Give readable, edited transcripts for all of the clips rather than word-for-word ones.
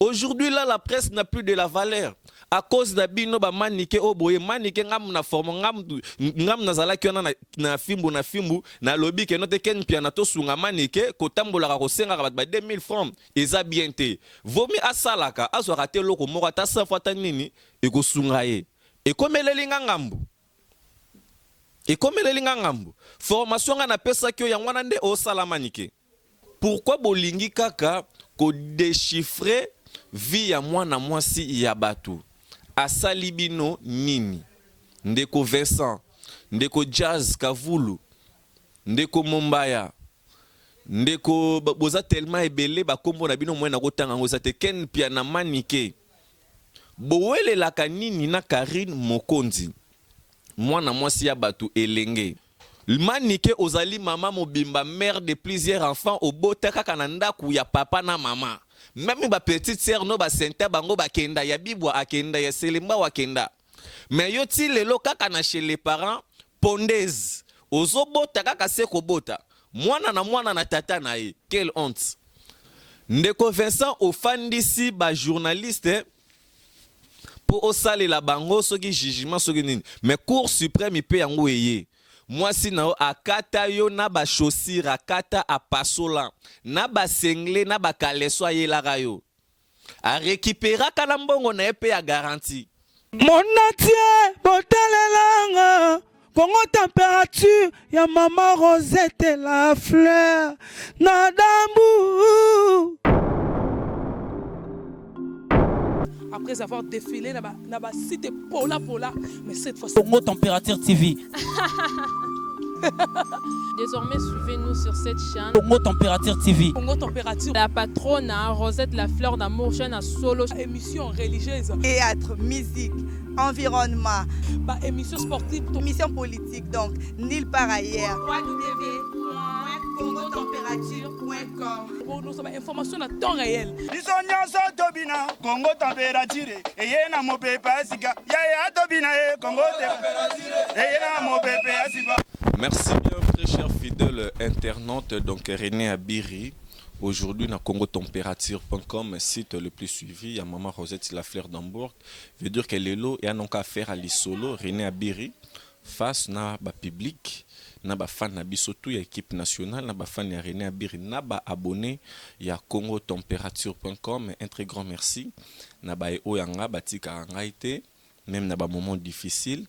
Aujourd'hui, là, la presse n'a plus de la valeur. À cause de bino ba manike oboye manike ngam na formo ngam na zala kiona na fimbu na lobby ke note ken pia na to sunga manike ko tambola ka ko senga ka ba 2000 francs eza bien te. Vomi asalaka azo raté loko moko ta 100 fois tanini e ko sunga ye. E komeleli ngambu. Et comme elle est ngambu, formation na pesa kyo ya ngwana nde o sala manike. Pourquoi bolingi kaka ko déchiffrer vie ya mwana mwasi ya batu? Asali bino nini? Ndeko Vincent, ndeko Jazz Kavulu, ndeko Mombaya, ndeko boza tellement ebele ba kombo na bino mwena kotanga ngo te ken pia na manike. Bowele la kanini na Karine Mokonzi. Mwana mwasi ya batu elenge. Manike ozali mama mobimba mère de plusieurs enfants au bota kaka na ndaku ya papa na mama. Même ba petite sœur no ba senta bango ba kenda ya bibwa akenda ya selemba wa kenda. Mais yo ti lelo kaka na chez les parents pondaise. Ozo bota kaka seko bota. Mwana na tata na ye. Quelle honte. Ndeko Vincent ofandisi ba journaliste pour osale la bango soki jugement soki nini. Mais Cour suprême ipe yango eye. Moi si nao akata yo na ba chaussure akata apasola na ba sengle na ba kaleso ayelaka yo. A récupérer kala mbongo na epe ya garantie. Mon natie botalelanga Congo température ya maman Rosette la fleur na dambu. Après avoir défilé dans la cité Pola, mais cette fois Congo Température TV. Désormais, suivez-nous sur cette chaîne. Congo Température TV. Congo Température. La patronne Rosette la fleur d'amour, chaîne à solo. Émission religieuse. Théâtre, musique, environnement. Émission sportive. Émission politique, donc nulle part ailleurs. www.congotempérature.com. Pour nous avoir information à temps réel. Congo Température. Et y a mon pépé Asika. Ya Tobina Congo Température. Et y a mon pépé Asika. Merci bien, très chers fidèles internautes. Donc, René Abiri, aujourd'hui, dans congotempérature.com, site le plus suivi. Il y a Maman Rosette la fleur d'Hambourg. Veut dire que l'élo et un affaire à l'isolo. René Abiri, face na ba public, na ba fan na bisotou, il y a équipe nationale, na ba fan ya René Abiri, na ba abonné, il y a congotempérature.com. Un très grand merci. Na ba eo yanga, batika angaite, même na ba moment difficile.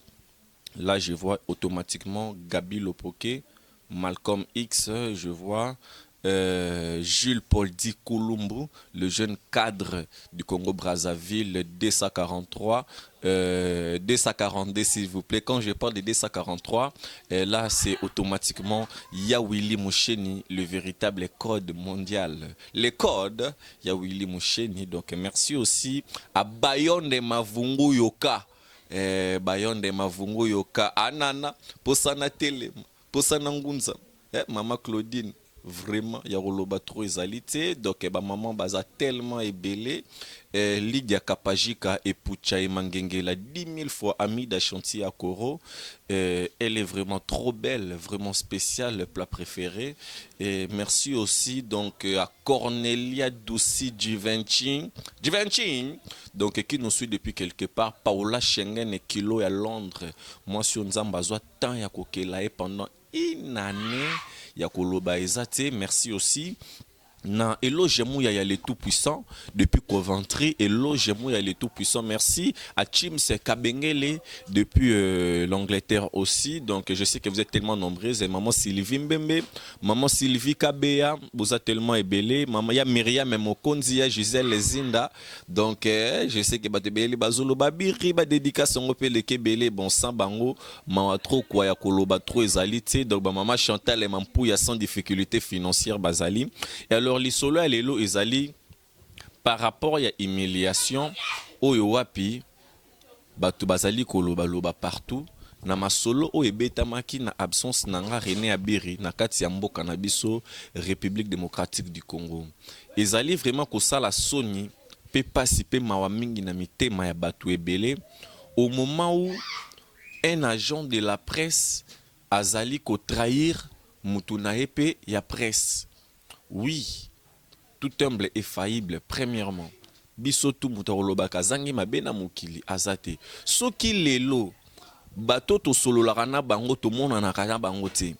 Là, je vois automatiquement Gabi Lopoke, Malcolm X, je vois Jules Paul Di Koulumbu, le jeune cadre du Congo-Brazzaville, DSA43, DSA42 s'il vous plaît. Quand je parle de DSA43, là c'est automatiquement Yawili Moucheni, le véritable code mondial. Les codes, Yawili Moucheni. Donc merci aussi à Bayonde Mavungu Yoka. Bayonde Mavungu Yoka Anana Posana Tele Posana Ngunza Maman Claudine vraiment ya roloba trop ezalité donc maman baza tellement ébélé Lydia Kapajika et Pucha Emangengela 10 000 fois amie d'Achanti à Koro. Elle est vraiment trop belle, vraiment spéciale, le plat préféré. Et merci aussi donc à Cornelia Douci Givenchy, donc qui nous suit depuis quelque part. Paola Schengen et Kilo à Londres. Moi sur Nzambazoa tant ya kokela pendant une année ya koloba ezate. Merci aussi. Non, Elogemo ya le tout puissant depuis Coventry. Elogemo ya le tout puissant. Merci à Chims Kabengele depuis l'Angleterre aussi. Donc je sais que vous êtes tellement nombreuses. Et maman Sylvie Mbembe, maman Sylvie Kabea, vous êtes tellement ébélé. Maman ya Myriam Mokonzi, ya Gisèle Zinda. Donc je sais que batebele bazolo babiri ba dédicace ngopé le kebele bon sans bango maman trop quoi ya koloba trop ezalité. Donc maman Chantal et mampou ya sans difficulté financière bazali. Et alors l'isolo à l'élo ezali par rapport à humiliation oyo wapi batu bazali koloba loba partout na masolo o ebetamaki na absence nanga René Abiri na kati ya mboka na biso République démocratique du Congo ezali vraiment kosala soni pe pasi pe mawa mingi na mitema ya batu ebele au moment où un agent de la presse azali ko trahir mutu na ya presse. Oui, tout humble est faillible, premièrement. biso tu mutakoloba kazangi mabena mukili azate soki lelo bato to sololaka na bango to mona na kana bango te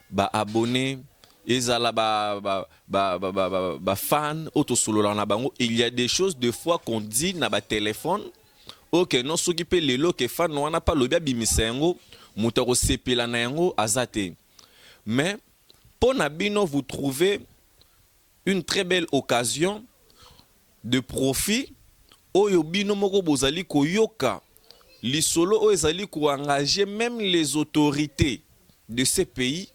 ba abonné ezala ba fan auto sololaka na bango. Il y a des choses de fois qu'on dit na ba téléphone OK non soki pe lelo ke fan wana pa lobia bimisengo mutako sepela na yango azate. Mais pour Nabino, vous trouvez une très belle occasion de profit. Oyo bino moko bozali koyoka lisolo o ezali ko engager même les autorités de ces pays,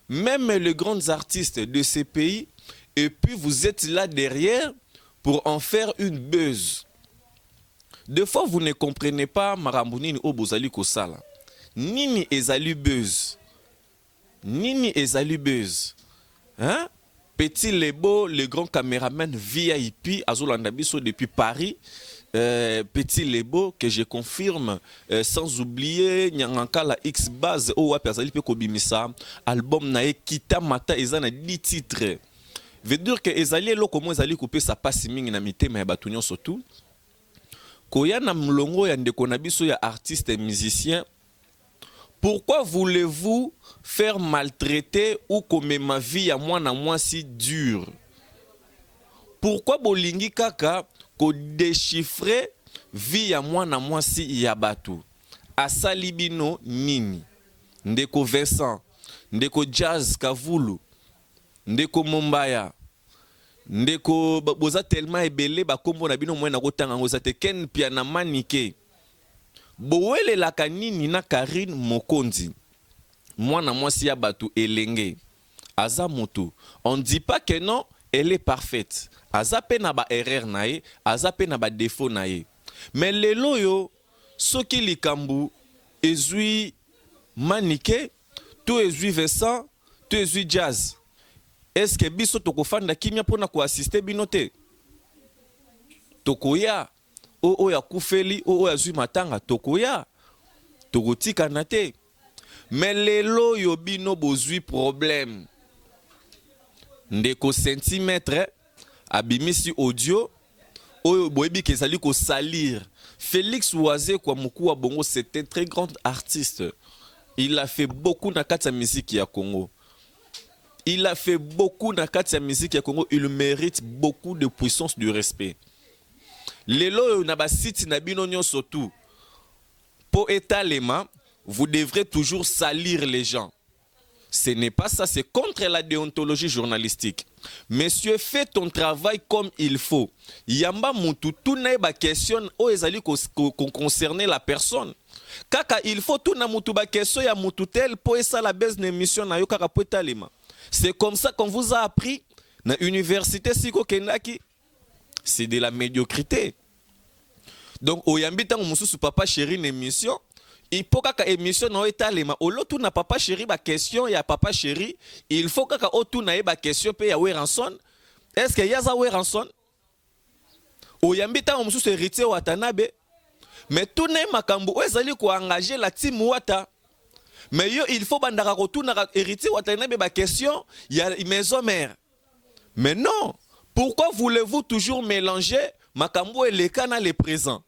même les grands artistes de ces pays, et puis vous êtes là derrière pour en faire une buzz. Des fois vous ne comprenez pas marambunini o bozali ko sala. Nini ezali buzz. Nini ezali buzz. Hein? Petit Lebo, le grand caméraman VIP, Azolanda Biso depuis Paris. Petit Lebo, que je confirme, sans oublier Nyanganka la X-Base, Owa Perzali Pekobimisa, album Nae Kita Mata, Ezana 10 titres. Veut dire que Ezali lo comment Ezali couper sa passe ming na mité mais batunyon surtout. Koya na mlongo ya ndeko na biso ya artiste et musicien. Pourquoi voulez-vous faire maltraiter ou comme ma vie à moi si dure? Pourquoi bolingi kaka ko déchiffrer vie à moi si yabatu? Asalibino nini? Ndeko Vincent, ndeko Jazz Kavulu, ndeko Mombaya, ndeko boza tellement ebele ba kombo na bino mwana kotanga ngo zate ken piana manike. Boele la kanini na Karine Mokonzi. Moi si ya batu elenge. Aza moto. On dit pas que non, elle est parfaite. Aza pe na ba erreur nae, aza pe na ba défaut nae. Mais lelo yo soki likambu ezui manike, to ezui Vincent, to ezui Jazz. Est-ce que biso tokofanda kimia pona ko assister binote? Tokoya o ya kufeli o ya zui matanga tokoya tokotika na te. Mais lelo yo bino bozui problème ndeko centimètre abimisi audio oyo boyebi kezali ko salir. Félix Oise kwa mukua bongo, c'est un très grand artiste. Il a fait beaucoup na kati ya musique ya Congo. Il a fait beaucoup na kati ya musique ya Congo. Il mérite beaucoup de puissance, de respect. Lelo na ba site na bino nyonso tout. Po etalema, vous devrez toujours salir les gens. Ce n'est pas ça, c'est contre la déontologie journalistique. Monsieur, fais ton travail comme il faut. Yamba mutu tout na ba question o ezali concerner la personne. Kaka il faut tout na mutu ba question ya mutu tel po esa la base d'émission na yo kaka po etalema. C'est comme ça qu'on vous a appris na université siko kendaki. C'est de la médiocrité. Donc, oyambi tango mususu papa chéri l'émission, il faut que émission na etalema olotu na papa chéri ba question ya papa chéri, il faut que otu na ba question pe ya Weranson. Est-ce que yaza Weranson? Oyambi tango mususu héritier Watanabe, mais tout ne makambo ezali ko engager la team Wata. Mais yo il faut bandaka ko na héritier Watanabe ba question ya maison mère. Mais non. Pourquoi voulez-vous toujours mélanger makambo et les kana les présents?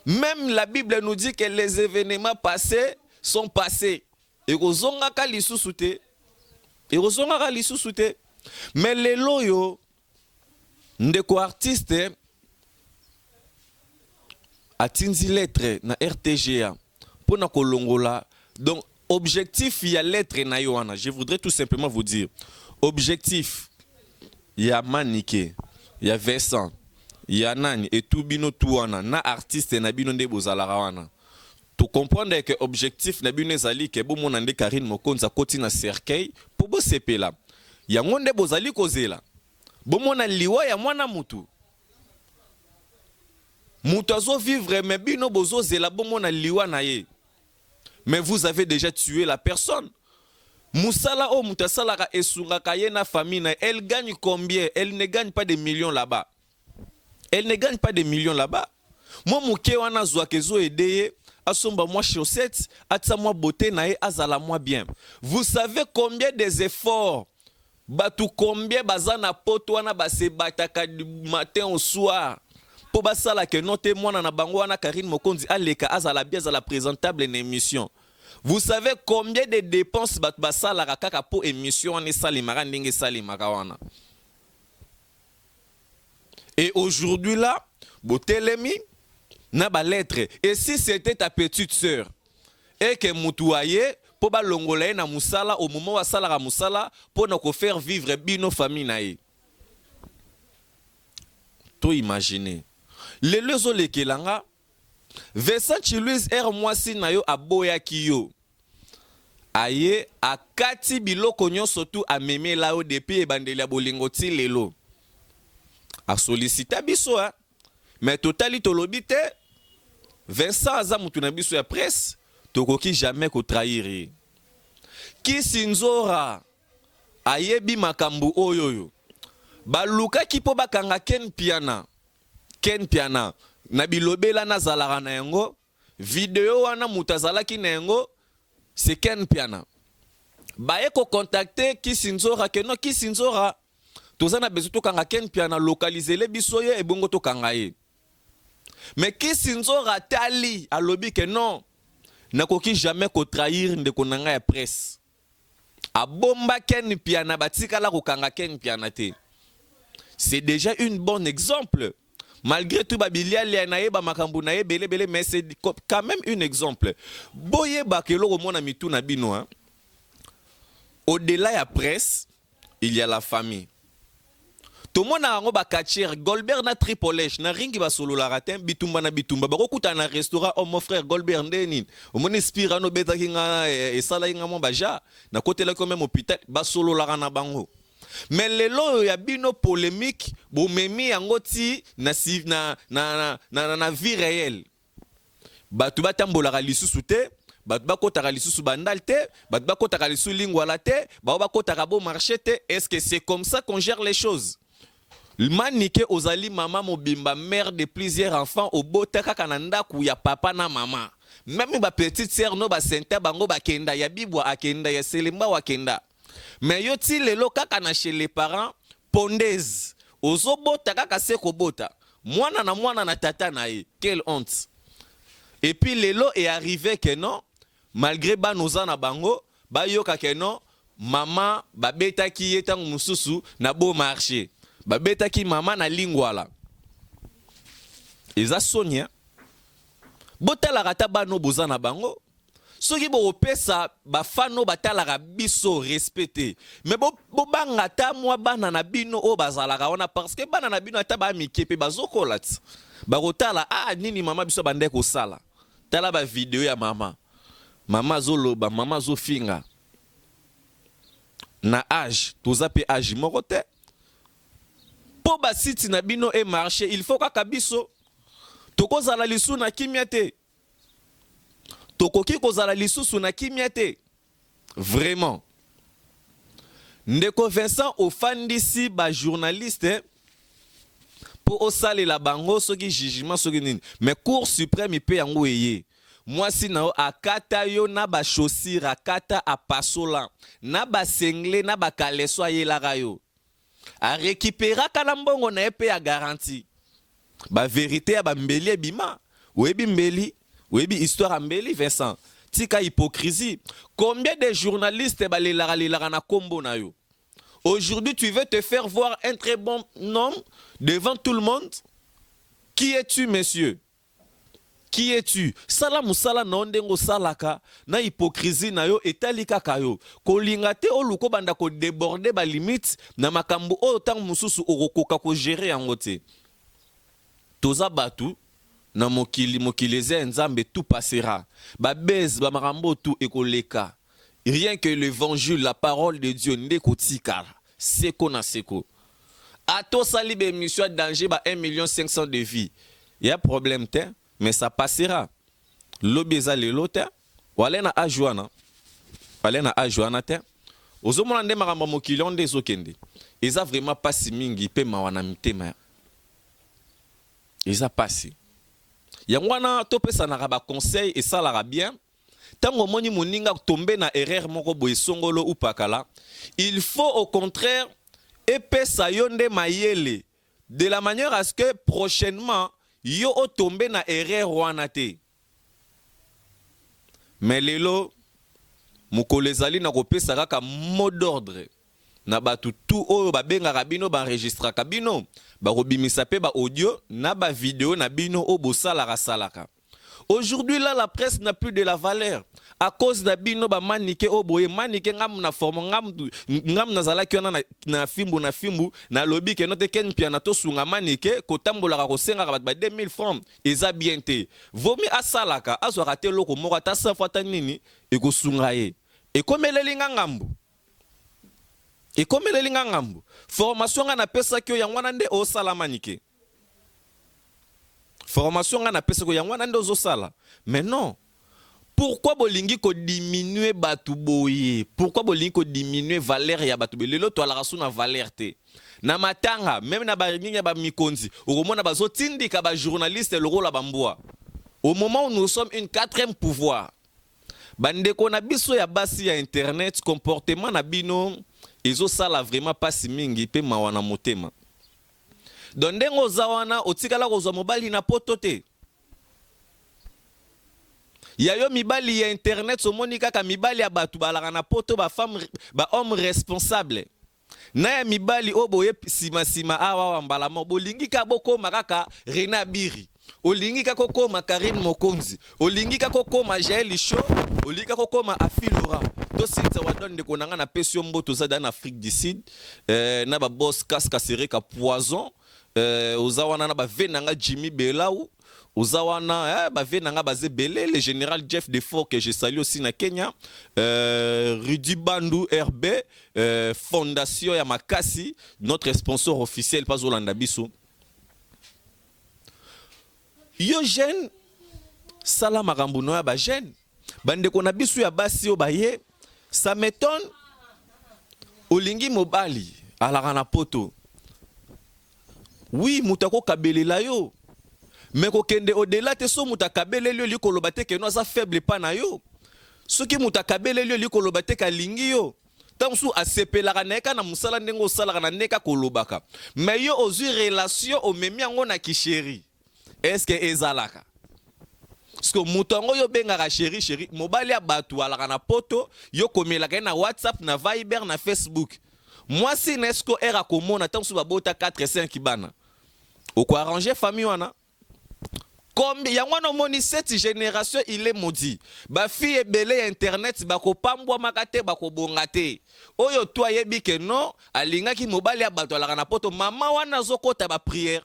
Même la Bible nous dit que les événements passés sont passés. Et rozongaka lisusu te. Mais les loyo ndeko artiste atinzi lettre na RTGA pour na kolongola. Donc objectif il y a lettre na yoana. Je voudrais tout simplement vous dire objectif. Il y a Manike, il y a Vincent, il y a Nani et tout bino touana na artiste na bino nde bozalaka wana. Tu comprendre que objectif na bino ezali ke bo monande Karine Mokonza koti na cercueil pour bo sepela. Yango nde bozali kozela. Bo mona liwa ya mwana mutu. Mutu azo vivre mais bino bozo zela bo mona liwa na ye. Mais vous avez déjà tué la personne. Moussala o mutasala ka esungaka ye na famille, elle gagne combien? Elle ne gagne pas des millions là-bas. Elle ne gagne pas des millions là-bas. Moi mouke wana zwakezo edeye asomba moi chaussette, atsa moi beauté nae azala moi bien. Vous savez combien des efforts Batu combien bazana poto wana base bataka du matin au soir. Po basala que non témoin na bango wana Karine Mokonzi aleka azala bien azala présentable en émission. Vous savez combien de dépenses bat basala kaka po émission en salimara ndenge salimara wana. Et aujourd'hui là, botelemi na ba lettre. Et si c'était ta petite sœur et que mutuaye po ba longolaye na musala au moment wa sala musala pour na ko faire vivre bino famille na ye. To imaginer. Le lezo lekelanga Vincent Louise mwasi na yo aboya kiyo. Aye akati biloko nyonso tu ameme la o depuis ebandeli bolingo ti lelo. A sollicita biso hein. Mais totali tolobite Vincent aza mutu na biso ya presse tokoki jamais ko trahir. Ki sinzora ayebi makambu oyoyo. Baluka ki po bakanga Ken Piana na bilobela na zalaka na yango video wana mutazalaki na yango c'est Ken Piana. Baye ko contacter Kisinzora que non Kisinzora tozana besoin to kanga Ken Piana localiser le biso ye ebongo to kanga ye. Mais Kisinzora tali alobi que non nakoki jamais ko trahir ndeko nanga ya presse. Abomba Ken Piana batikala ko kanga Ken Piana te. C'est déjà un bon exemple. Malgré tout, Babilia, Lianaeba, Makambu, Nae, Bele, Bele, mais c'est quand même un exemple. Boye Bakelo, au monde Mitou Nabino. Au-delà de la presse, il y a la famille. Tout le monde a un bakachir, Goldberg na Tripolèche, na ringi ba solo la ratin, bitumba na bitumba. Barokuta na restaurant, oh mon frère Goldberg Ndenin. Au monde inspira no beta kinga et sala inga mon baja. Na côté là quand même hôpital, ba solo la rana bango. Mais les lois y a bino polémique bo memi angoti na vie réelle. Batu batambola lisusu te, batu bakota lisusu bandal te, batu bakota lisusu lingwala te, ba bakota bo marché te. Est-ce que c'est comme ça qu'on gère les choses? Manike ozali mama mobimba mère de plusieurs enfants au botaka kananda ku ya papa na mama. Même ba petite sœur no ba senta bango ba kenda ya bibwa akenda ya selemba wa kenda. Mais yo ti lelo kaka na chez les parents pondez ozobota kaka seko bota mwana na tata na ye. Quelle honte. Et puis lelo est arrivé que non malgré ba noza na bango ba yoka que non maman ba beta ki yetango mususu na beau marché ba beta ki maman na lingwala eza sonia botala rata ba no boza na bango. Soki bo pesa ba fano batalaka biso respecté mais bo banga ta mwa bana na bino o bazalaka wana parce que bana na bino ata ba mikepe bazokola ti ba rotala nini mama biso bande ko sala tala ba video ya mama zoloba mama zofinga na âge toza pe âge moko te po ba site na bino e marché il faut kaka biso tokozala lisu na kimia te. Tokoki kozala lisusu na kimia te. Vraiment. Ndeko Vincent ofandisi ba journaliste pour osale la bango soki jugement soki nini. Mais Cour suprême ipe yango eye. Moi si nao akata yo na ba chaussure akata apasola na ba sengle na ba kaleso ayelaka yo. A récupérer kala mbongo na epe ya garantie. Ba vérité ya ba mbeli ebima. Webi mbeli oui, histoire ambeli Vincent. Tika hypocrisie. Combien de journalistes na kombo na yo? Aujourd'hui, tu veux te faire voir un très bon homme devant tout le monde? Qui es-tu, monsieur? Qui es-tu? Sala musala na ondengo salaka na hypocrisie na yo etalika kayo. Kolinga te oluko banda ko déborder ba limite na makambo o tang mususu orokoka ko gérer yango te. Toza batu na mokileze nzambe tout passera. Ba bez ba marambo tout ekoleka. Rien que l'évangile, la parole de Dieu ndeko tikala. Seko na seko. Ato sali be mission danger ba 1,5 million de vies. Y a problème te, mais ça passera. Lobeza le lote. Wale na ajuana. Wale na ajuana te. Ozomona nde marambo mokilon de zokende. Eza vraiment pas si mingi pe mawana mitema. Eza pas si. Yangwana topesa na ba conseil et ça la bien Tango moni moninga tomber na erreur moko boye songolo ou pakala, il faut au contraire epesa yo nde mayele de la manière à ce que prochainement yo o tomber na erreur wana te. Mais lelo mukolo ezali na kopesa kaka mot d'ordre na batu tout oyo babengaka bino baenregistraka bino bakobimisa pe ba audio na ba vidéo na bino o bosalaka salaka. Aujourd'hui là la presse n'a plus de la valeur à cause de bino ba manike o boye manike ngam na forme ngam na zala kiona na fimbu na lobby ke note ken pia na to sunga manike ko tambola ko senga ba 2000 francs eza bien te vomi asalaka azo raté loko moko ta 100 fois ta nini e ko sunga ye e komeleli ngambu et comme les lingangambo formation nga na pesa kyo yangwana nde o sala manike formation nga na pesa ko yangwana nde ozo sala mais non pourquoi bolingi ko diminuer batu boye pourquoi bolingi ko diminuer valeur ya batu lelo to ala rasuna valeur te na matanga même na ba nginga ba mikonzi okomona bazo tindika ba journaliste le rôle ba mbwa au moment où nous sommes une 4e pouvoir bandeko na biso ya basi ya internet comportement na bino ezo sala vraiment pas mingi pe mawana motema donc ndengo zawana otikala kozwa mobali na poto te ya yo mibali ya internet somoni kaka mibali ya batu balaka na poto ba femme ba homme responsable na ya mibali oboye sima awa mbala mo bolingi ka bokoma kaka Rena Biri olingi ka kokoma Karine Mokonzi olingi ka kokoma Jaël Cho olingi ka kokoma Afilora to sita wadon de konanga na pesio mboto za dans Afrique du Sud na ba boss casque serré ka poison ozawana na ba venanga Jimmy Belau ozawana ba venanga bazé belé le général Jeff Defort que je salue aussi na Kenya Rudy Bandu RB fondation ya Makasi notre sponsor officiel pas Olanda biso yo jeune sala makambo no ya ba jeune bande ko na biso ya basi o baye ça m'étonne olingi mobali alaka na poto oui mutako kabelela yo mais ko kende au-delà te so mutakabeleli li koloba te ke no za faible pa na yo soki mutakabeleli li koloba te ka lingi yo tansu asepelaka neka na musala ndengo salaka na neka kolobaka mais yo ozui relation o memi yango na kisheri est-ce que ezalaka parce que mutongo yo bengaka chéri mobali ya batu alaka na poto yo komelaka na WhatsApp na Viber na Facebook moi si nesko era komona tansu babota 4 5 bana oko arranger famille wana comme yangwana moni cette génération il est maudit ba fille belé internet bako pambwa makate bako bongate oyo to yebi ke non alinga ki mobali ya batu alaka na poto mama wana zokota ba prière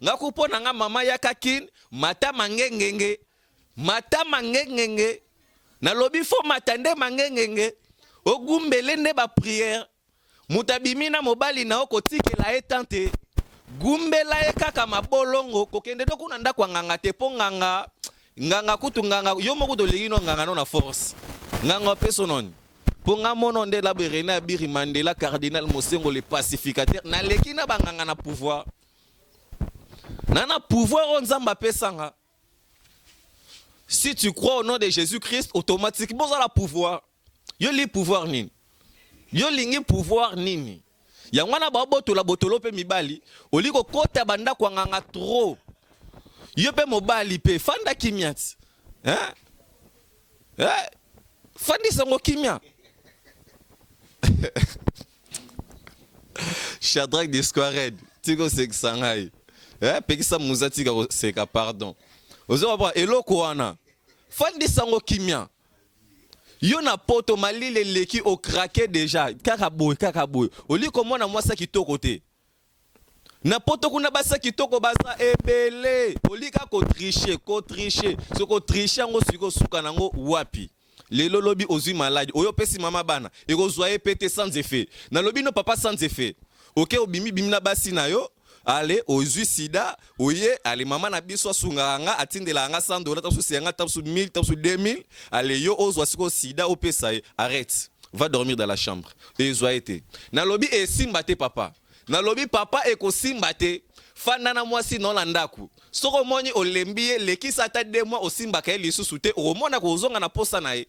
ngakupo nanga mama ya kakin mata mangengenge na lobi fo matande mangengenge ogumbele ne ba prière mutabimina mobali na okotikela etante gumbela ye kaka mabolongo kokende do kuna ndakwa nganga te po nganga kutu nganga yo moko to lingino nganga no na force nganga peso non po ngamono nde la Rena Biri Mandela cardinal Mosengo le pacificateur na leki na banganga na pouvoir nana pouvoir on nzamba pesanga si tu crois au nom de Jésus-Christ automatiquement ça la pouvoir yo li pouvoir nini yo lingi pouvoir nini yangwana ba botolo pe mibali oliko kota banda kwa nganga trop yo pe mobali pe fanda kimiat fandi sango kimia Shadrach de Squared tiko seksangai pekisa muzati ka seka pardon ozo ba eloko wana fandi sango kimia yo na poto malile leki o craqué déjà kakaboy oli komona mwasa kitoko te na poto kuna basa kitoko basa ebele oli ka ko tricher soko tricher ngo siko suka nango wapi lelo lobi ozui malade oyo pesi mama bana e ko zoye pété sans effet na lobi no papa sans effet OK obimi bimina basi na yo ale ozui sida oye ale mama na biso sunganga atindela nga $100 tasu senga tasu 1000 tasu 2000 ale yo ozwa siko sida opesa arrête va dormir dans la chambre et zoaité na lobi e simbate papa na lobi papa e ko simbate fanda na mwasi no landaku soko moni olembiye lekisa ta 2 mois osimbaka lisusu te o mona ko zonga na posa na ye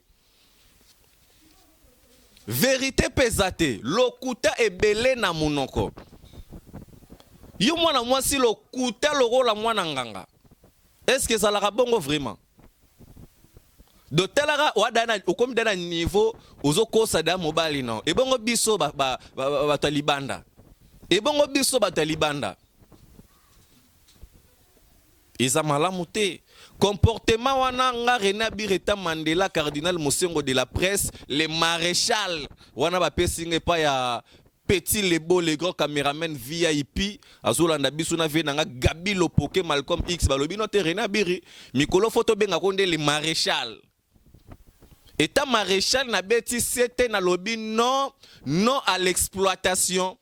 vérité pesate lokuta ebele na munoko yo mwana mwasi lokuta lokola mwana nganga est-ce que ça la bongo vraiment de telara wadana ukomi dana niveau uzokosa da mobali non e bongo biso ba talibanda e bongo biso ba talibanda Isa malamu te comportement wana nga René Bireta Mandela cardinal Mosengo de la presse le maréchal wana ba pesinge pa ya petit les beaux les grands caméramen VIP azolanda biso na vie nga Gabi Lopoke Malcolm X balobi no te René Biri mikolo photo benga konde le maréchal état maréchal na beti c'était na lobby non à l'exploitation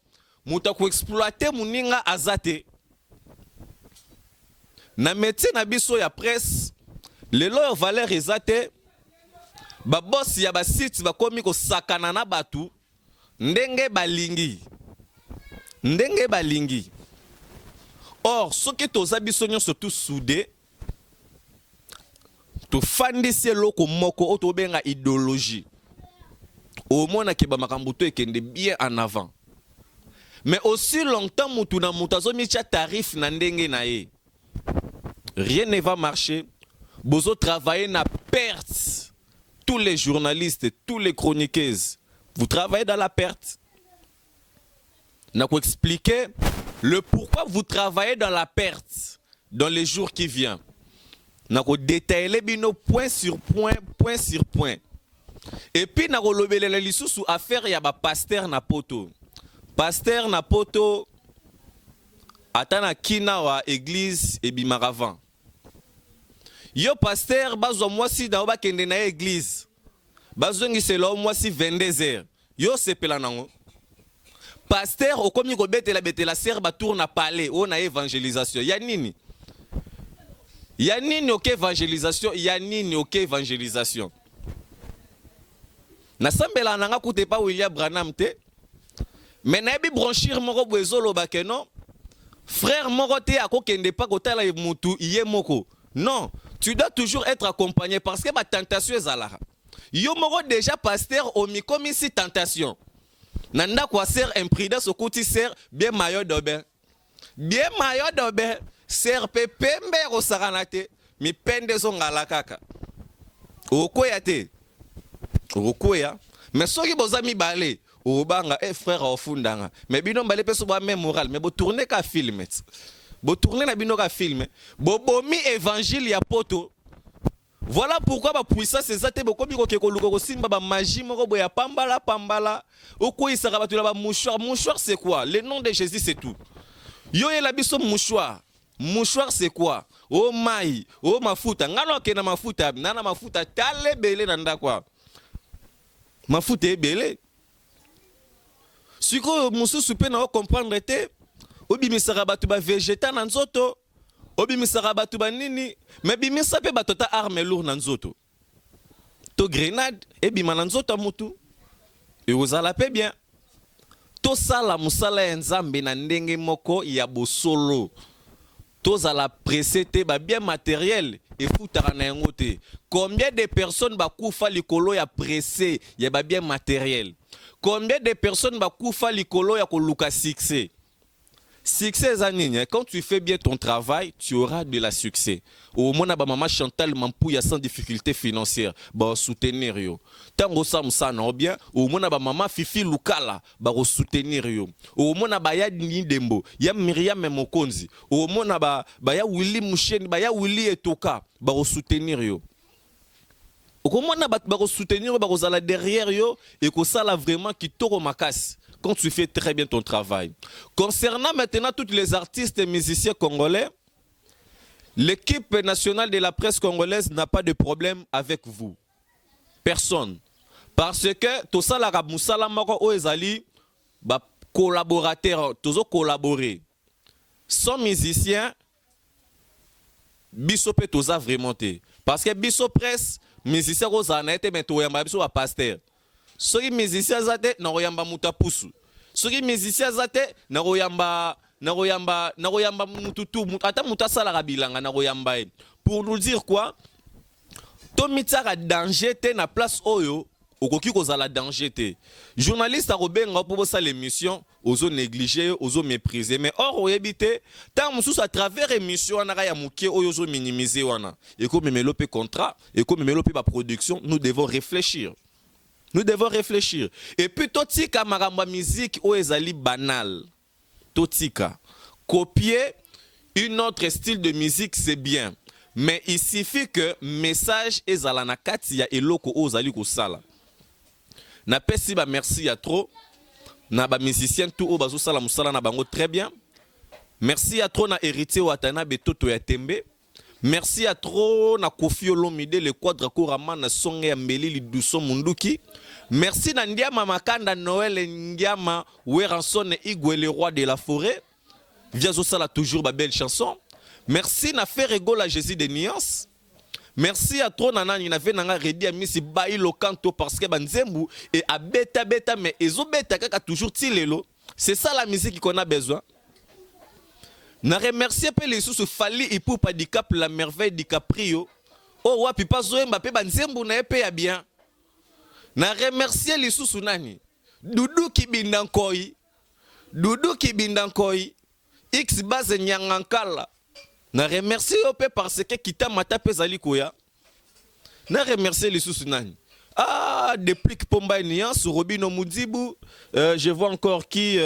muta ko exploiter muninga azate na métier na biso ya presse lelo valeur ezate ba boss ya ba site ba komi ko sakana na batu ndenge balingi or soki toza biso nyonso tout soudé to fandisi eloko moko o tobenga idéologie omona ke ba makambo to ekende bien en avant mais aussi longtemps mutu na mutu azomitia tarif na ndenge na ye rien ne va marcher bozo travailler na perte tous les journalistes tous les chroniqueuses vous travaillez dans la perte n'a qu'à expliquer le pourquoi vous travaillez dans la perte dans les jours qui viennent n'a qu'à détailler bino point sur point et puis n'a qu'à lobele la lisusu affaire ya ba pasteur na poto atana kina wa église et bimaravan yo pasteur bazo mwasi da ba kende na église bazongi selo mwasi 22h yo sepela nango pasteur okomi ko betela ser ba tourna palais on a évangélisation ya nini ok évangélisation na sambela nanga kute pa William Branham te mais na bi branchir moko bwezolo ba ke non frère moko te akokende pa kotala mutu iye moko non tu dois toujours être accompagné parce que ma tentation est là. Yo moko déjà pasteur au mi comme ici tentation. Nanda quoi sert imprudence au côté sert bien maillot d'obé. Sert pepembe au saranate mi pende son galakaka. Okoyate. Okoya. Mais soki bozami balé. Obanga frère au fundanga. Mais bino balé peso ba même moral mais bo tourner ka film. Bo tourner na bino ka film. Bo bomi évangile ya poto. Voilà pourquoi ba puissance ezate boko biko ke koluko ko simba ba magie moko boya pambala. Oko isaka batula ba mouchoir c'est quoi? Le nom de Jésus c'est tout. Yo la biso mouchoir. Mouchoir c'est quoi? Oh mai, oh mafuta. Ngalo ke na mafuta, nana mafuta tale belé nanda quoi. Mafuta belé. Siko mususu pe na comprendre te. Obimisaka batu ba végétal na nzoto. Obimisaka batu ba nini. Mais bimisa pe batota arme lourd na nzoto. To grenade e bima na nzoto mutu. E ozala pe bien. To sala musala ya nzambe na ndenge moko ya bosolo. To zala presete ba bien matériel et futara na yango te. Combien de personnes ba kufa likolo ya pressé ya ba bien matériel. Combien de personnes ba kufa likolo ya koluka succès. Succès zanine, quand tu fais bien ton travail, tu auras de la succès. Au moins ba maman Chantal Mampouya sans difficulté financière, ba soutenir yo. Tango samsa na bien, au moins ba maman Fifi Lukala, ba soutenir yo. Au moins ba ya Ndembo, ya Myriam Mokonzi, au moins ba ya Willy Mouchen, ba ya Willy Etoka, ba soutenir yo. Au moins ba soutenir ba kozala derrière yo et ko sala vraiment qui toro makasi. Quand tu fais très bien ton travail. Concernant maintenant tous les artistes et musiciens congolais, l'équipe nationale de la presse congolaise n'a pas de problème avec vous. Personne. Parce que tout ça, la Moussala Moko Oezali, collaborateur, tous collaborer. Sans musiciens, Bissopé tous a vraiment été. Parce que Bisso presse, musicien Rosanete, mais tout yamba Bisso a pasteur. Soki musicien zate na royamba mutapusu. Soki musicien zate na royamba mututu ata mutasala kabilanga na royamba. Pour nous dire quoi? To mitaka danger te na place oyo okoki kozala danger te. Journaliste akobenga po bosa l'émission ozo négliger ozo mépriser mais or oyebite tant mususu à travers émission na ya mukie oyo ozo minimiser wana eko memelo pe contrat eko memelo pe ba production nous devons réfléchir. Nous devons réfléchir. Et puis totika maramba musique o ezali banal. Totika copier une autre style de musique c'est bien. Mais il suffit que message ezala na kati ya eloko ozali kosala. Na pesi ba merci à trop. Na ba musicien tout o bazo sala musala na bango très bien. Merci à trop na héritier Watana Betoto ya Tembe. Merci à trop na Kofi Olomide le quadre Korama na songe ya Mbeli Liduso Munduki. Merci na Ndiama Makanda Noël Ndiama Weranson Igwe le roi de la forêt. Via Zosala toujours ba belle chanson. Merci na Ferrego la Jésus de Nuance. Merci à trop nana ni na ve nanga redi a misi bayi lo kanto parce que banzembu et a beta mais ezo beta kaka toujours tilelo. C'est ça la musique qu'on a besoin. Na remercier pe les sous Fali Ipupa Dicap la merveille DiCaprio. Oh wapi pas zo Mbappé banzembu na epe ya bien. Na remercier les sous nani. Dudu Kibindankoi. Dudu Kibindankoi. X base Nyangankala. Na remercier Opé parce que Kita Mata Pezali Koya. Na remercier les sous nani. Ah, depuis que Pomba Niance, Robino Moudzibou, je vois encore qui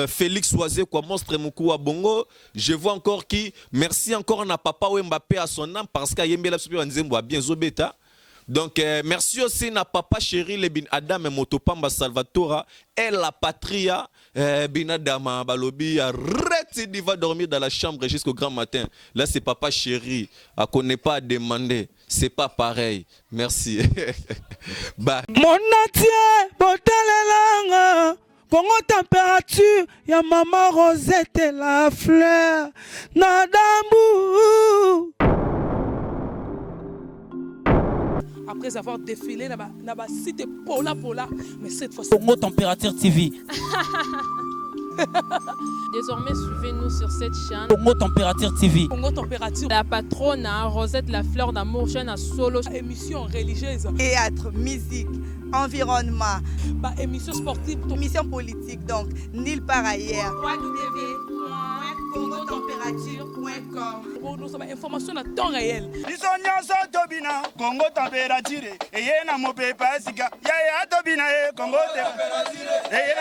Félix Oisé quoi monstre Moukou à Bongo, je vois encore qui merci encore na papa Mbappé à son âme parce qu'il y a Mbela Super Nzembo a bien Zobeta. Donc merci aussi na papa chéri le bin Adam et Motopamba Salvatora et la patria bin Adam Balobi arrête il va dormir dans la chambre jusqu'au grand matin. Là c'est papa chéri, à connaît pas à demander, c'est pas pareil. Merci. Bah Mon natie botalelanga Congo température, ya maman Rosette la fleur, Nadambu. Après avoir défilé là-bas, cité Pola, mais cette fois-ci. Congo Température TV. Désormais, suivez-nous sur cette chaîne. Congo Température TV. Congo Température. La patronne Rosette la fleur d'amour, chaîne à solo. Émission religieuse. Théâtre, musique, environnement, émission sportive. émission politique, donc nulle part ailleurs. www.congotempérature.com. Nous avons information à temps réel. Bisonyanso tobina Congo température. Eye na mopepa sika. Ya tobina Congo température.